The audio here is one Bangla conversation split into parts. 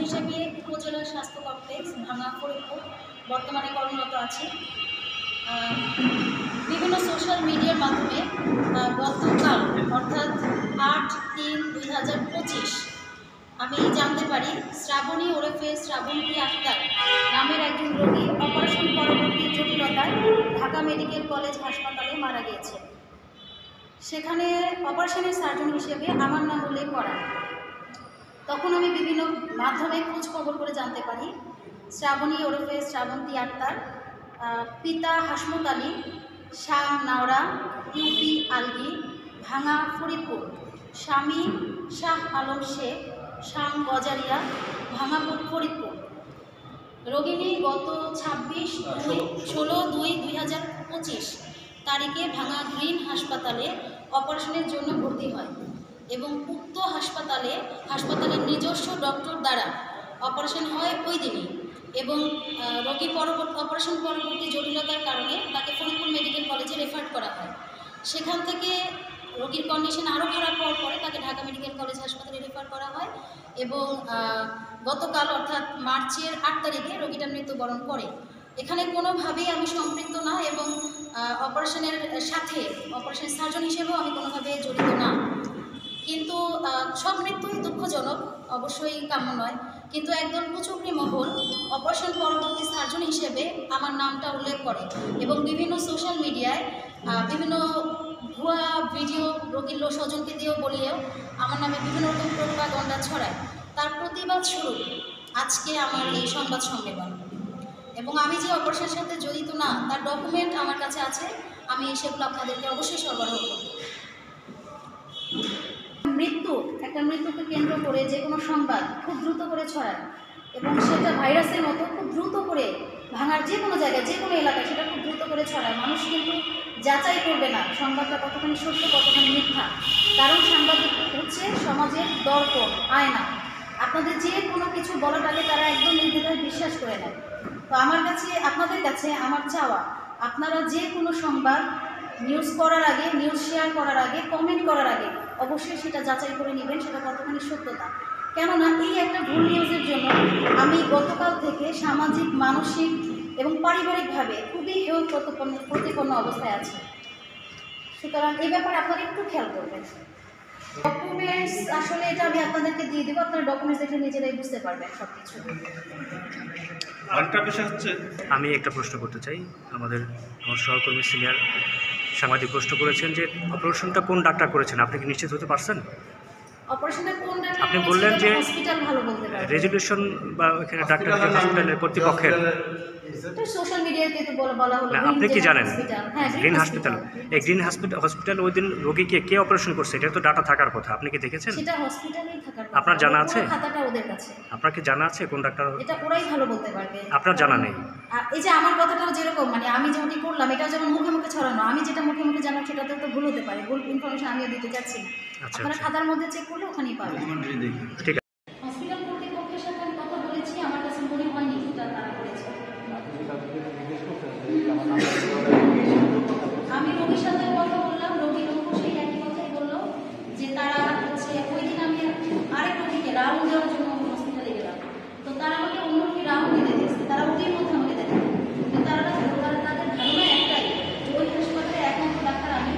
হিসেবে উপজেলা স্বাস্থ্য কমপ্লেক্স ভাঙা ফরিদপুর বর্তমানে কর্মরত আছি। বিভিন্ন সোশ্যাল মিডিয়ার মাধ্যমে গতকাল অর্থাৎ 8/3/2025 আমি জানতে পারি শ্রাবণী ওরফে শ্রাবন্তী আক্তার নামের একজন রোগী অপারেশন পরবর্তী জটিলতায় ঢাকা মেডিকেল কলেজ হাসপাতালে মারা গিয়েছে। সেখানে অপারেশনের সার্জন হিসেবে আমার নাম উল্লেখ করা। তখন আমি বিভিন্ন মাধ্যমে খোঁজ খবর করে জানতে পারি শ্রাবণী ওরফে শ্রাবন্তী আক্তার, পিতা হাসমত আলী, শাহ নাওরা, ইউপি আলগি, ভাঙা ফরিদপুর, স্বামী শাহ আলম শেখ, শাম গজারিয়া, ভাঙাপুর ফরিদপুর। রোগিণী গত 16/2/2025 তারিখে ভাঙা গ্রিন হাসপাতালে অপারেশনের জন্য ভর্তি হয় এবং উক্ত হাসপাতালের নিজস্ব ডক্টর দ্বারা অপারেশন হয় ওই দিনই এবং রোগী অপারেশন পরবর্তী জটিলতার কারণে তাকে ফরিদপুর মেডিকেল কলেজে রেফার করা হয়। সেখান থেকে রোগীর কন্ডিশন আরও খারাপ হওয়ার পরে তাকে ঢাকা মেডিকেল কলেজ হাসপাতালে রেফার করা হয় এবং গতকাল অর্থাৎ মার্চের 8 তারিখে রোগীটা মৃত্যুবরণ করে। এখানে কোনোভাবেই আমি সম্পৃক্ত না এবং অপারেশনের সাথে অপারেশনের সার্জন হিসেবেও আমি কোনোভাবে জড়িত না। কিন্তু সব মৃত্যুই দুঃখজনক, অবশ্যই কাম্য নয়, কিন্তু একদল কুচক্রী মহল অপারেশন পরবর্তী সার্জন হিসেবে আমার নামটা উল্লেখ করে এবং বিভিন্ন সোশ্যাল মিডিয়ায় বিভিন্ন ভুয়া ভিডিও রোগীর স্বজনকে দিয়েও বলিয়েও আমার নামে বিভিন্ন রকম প্রোপাগান্ডা ছড়ায়। তার প্রতিবাদ স্বরূপ আজকে আমার এই সংবাদ সম্মেলন এবং আমি যে অপারেশনের সাথে জড়িত না তার ডকুমেন্ট আমার কাছে আছে, আমি সেগুলো আপনাদেরকে অবশ্যই সরবরাহ করব। একটা মৃত্যুকে কেন্দ্র করে যে কোনো সংবাদ খুব দ্রুত করে ছড়ায় এবং সেটা ভাইরাসের মতো খুব দ্রুত করে ভাঙার যে কোনো জায়গায় যে কোনো এলাকায় সেটা খুব দ্রুত করে ছড়ায়। মানুষ কিন্তু যাচাই করবে না সংবাদটা কতখানি সত্য কতখানি মিথ্যা, কারণ সাংবাদিক হচ্ছে সমাজের দর্পণ, আয়না। আপনাদের যে কোনো কিছু বলার আগে তারা একদম নির্দ্বিধায় বিশ্বাস করে নেয়। তো আপনাদের কাছে আমার চাওয়া, আপনারা যে কোনো সংবাদ নিউজ করার আগে, নিউজ শেয়ার করার আগে, কমেন্ট করার আগে অবশ্যই সেটা যাচাই করে নেবেন সেটা কতখানি সত্যতা। কেননা এই একটা ভুল নিউজের জন্য আমি গতকাল থেকে সামাজিক, মানসিক এবং পারিবারিকভাবে খুবই প্রতিপন্ন অবস্থায় আছি। সুতরাং এই ব্যাপারে আপনারা একটু খেয়াল করবেন। ডকুমেন্টস আসলে এটা আমি আপনাদেরকে দিয়ে দেবো, আপনারা ডকুমেন্টস দেখে নিজেরাই বুঝতে পারবেন সব কিছু। আরেকটা বিষয় হচ্ছে, আমি একটা প্রশ্ন করতে চাই। আমার সহকর্মী সিনিয়র সাংবাদিক প্রশ্ন করেছেন যে অপারেশনটা কোন ডাক্তার করেছেন, আপনি কি নিশ্চিত হতে পারছেন? অপারেশনের কোন ডাক্তার? আপনি বললেন যে হসপিটাল ভালো বলতে পারে, রেজুলেশন বা ওখানে ডাক্তার হসপিটালের কর্তৃপক্ষের। এটা সোশ্যাল মিডিয়াতে তো বলা হলো। আপনি কি জানেন গ্রিন হসপিটাল, এই গ্রিন হসপিটাল ওই দিন রোগীকে কে অপারেশন করছে এটা তো ডাটা থাকার কথা, আপনি কি দেখেছেন? সেটা হসপিটালেই থাকার কথা। আপনার জানা আছে? খাতাটা ওদের কাছে। আপনার কি জানা আছে কোন ডাক্তার? এটা ওরাই ভালো বলতে পারবে। আপনার জানা নেই? এই যে আমার কথাটাও যেরকম, মানে আমি যেমনটি করলাম এটা যেমন মুখে মুখে ছড়ানো, আমি যেটা মুখে মুখে জানলাম সেটাতে তো ভুল হতে পারে, ভুল ইনফরমেশন আমিও দিতে চাচ্ছি না। আপনারা খাতার মধ্যে চেক করলে ওখানেই পাবেন। ঠিক আছে। হসপিটাল কর্তৃপক্ষের সাথে আমি কথা বলেছি, আমার কাছে মনে হয়নি এটা তারা করেছে। আমি রোগীর সাথে কথা বললাম, রোগীর সেই একই কথাই বললো যে তারা হচ্ছে ওই দিন আমি আরেক রোগীকে রাউন্ড দেওয়ার জন্য হসপিটালে গেলাম, তো তারা আমাকে অন্য রোগী রাউন্ড দিতে দিয়েছে, তারা ওটির মধ্যে আমাকে দেখে। তাদের ধারণা একটাই যে ওই হাসপাতালে একমাত্র ডাক্তার আমি,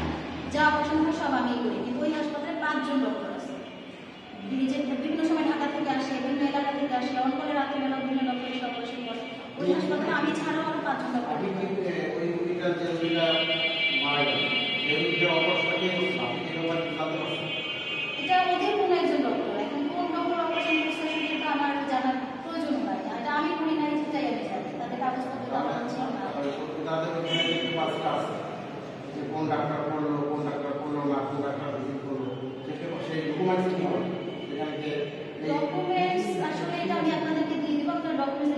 যা অপারেশন হয় সব আমিই করি, কিন্তু ওই হাসপাতালে 5 জন ডক্টর আছে। যে বিভিন্ন সময় ঢাকা থেকে আসে, বিভিন্ন এলাকা থেকে আসে, অন করে রাতের বেলা বিভিন্ন ডক্টর এসে অপারেশন করে। ওই হাসপাতালে আমি ছাড়াও আরও 5 জন ডক্টর। এটা ওদের কোনো একজন ডক্টর, এখন কোন ডক্টর অপারেশন করছে সেটা আমার জানার প্রয়োজন নাই, এটা আমি করি নাই সেটাই আমি জানি, তাদের কাগজপত্র দেওয়া হচ্ছে না। কোন ডাক্তার করলো, কোন ডাক্তার করলো না, কোন ডাক্তার ভিজিট করলো, সেই ডকুমেন্টস কি হবে? ডকুমেন্টস আসলে এটা আমি আপনাদেরকে দিয়ে দেবো, আপনার ডকুমেন্টস